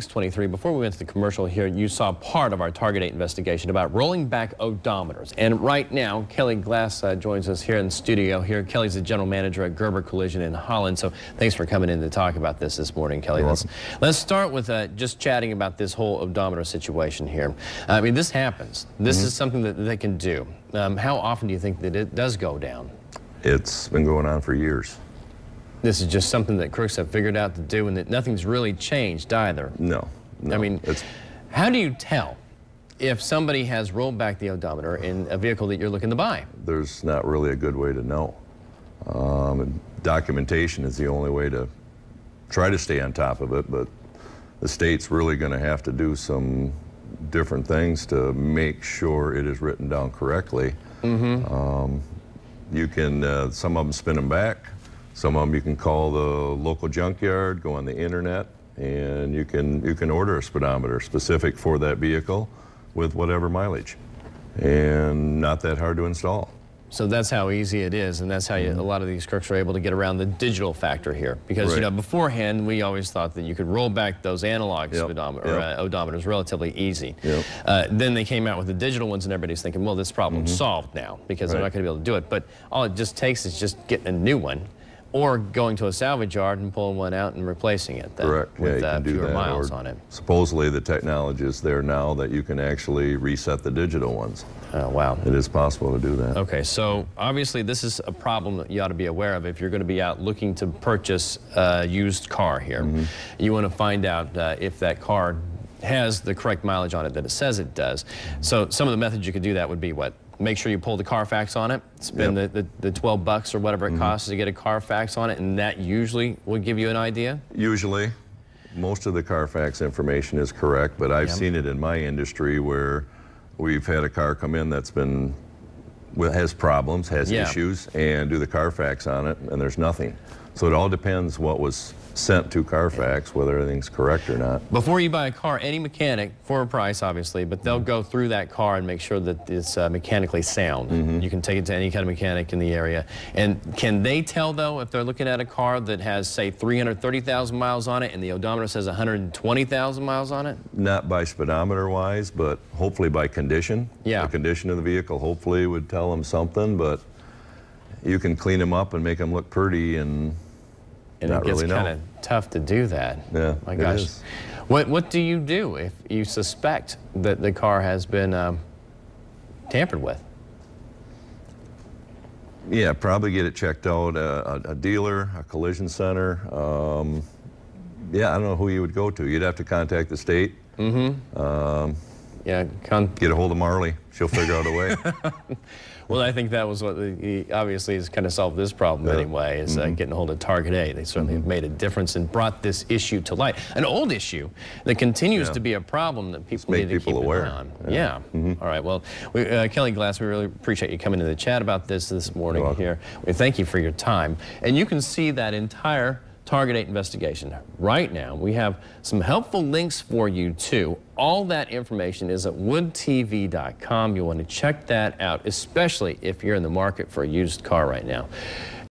6:23. Before we went to the commercial here, you saw part of our Target 8 investigation about rolling back odometers. And right now, Kelly Glass joins us here in the studio here. Kelly's the general manager at Gerber Collision in Holland. So thanks for coming in to talk about this morning, Kelly. Let's start with just chatting about this whole odometer situation here. I mean, this happens. This is something that they can do. How often do you think that it does go down? It's been going on for years. This is just something that crooks have figured out to do, and that nothing's really changed either. No. I mean, how do you tell if somebody has rolled back the odometer in a vehicle that you're looking to buy? There's not really a good way to know. Documentation is the only way to try to stay on top of it, but the state's really going to have to do some different things to make sure it is written down correctly. You can, some of them spin them back. Some of them you can call the local junkyard, go on the internet, and you can order a speedometer specific for that vehicle with whatever mileage, and not that hard to install. So that's how easy it is, and that's how a lot of these crooks are able to get around the digital factor here. Because you know, beforehand we always thought that you could roll back those analog odometers relatively easy. Then they came out with the digital ones, and everybody's thinking, well, this problem's solved now because they're not going to be able to do it. But all it just takes is just getting a new one, or going to a salvage yard and pulling one out and replacing it with fewer miles on it. Supposedly the technology is there now that you can actually reset the digital ones. Oh, wow. It is possible to do that. Okay, so obviously this is a problem that you ought to be aware of if you're going to be out looking to purchase a used car here. You want to find out if that car has the correct mileage on it that it says it does. So some of the methods you could do that would be what? Make sure you pull the Carfax on it, spend the 12 bucks or whatever it costs to get a Carfax on it, and that usually will give you an idea? Usually. Most of the Carfax information is correct, but I've seen it in my industry where we've had a car come in that's been, has problems, has issues, and do the Carfax on it, and there's nothing. So it all depends what was sent to Carfax, whether everything's correct or not. Before you buy a car, any mechanic, for a price obviously, but they'll go through that car and make sure that it's mechanically sound. You can take it to any kind of mechanic in the area. And can they tell, though, if they're looking at a car that has, say, 330,000 miles on it and the odometer says 120,000 miles on it? Not by speedometer-wise, but hopefully by condition. The condition of the vehicle hopefully would tell them something, but you can clean them up and make them look pretty and not really know. It gets kind of tough to do that. Yeah, my gosh. It is. What do you do if you suspect that the car has been tampered with? Yeah, probably get it checked out. A dealer, a collision center. Yeah, I don't know who you would go to. You'd have to contact the state. Get a hold of Marley. She'll figure out a way. Well, I think that was what obviously has kind of solved this problem anyway, is getting a hold of Target 8. They certainly have made a difference and brought this issue to light. An old issue that continues to be a problem that people need to keep an eye on. All right, well, Kelly Glass, we really appreciate you coming to the chat about this morning here. We thank you for your time. And you can see that entire Target 8 investigation right now. We have some helpful links for you too. All that information is at woodtv.com. You want to check that out, especially if you're in the market for a used car right now.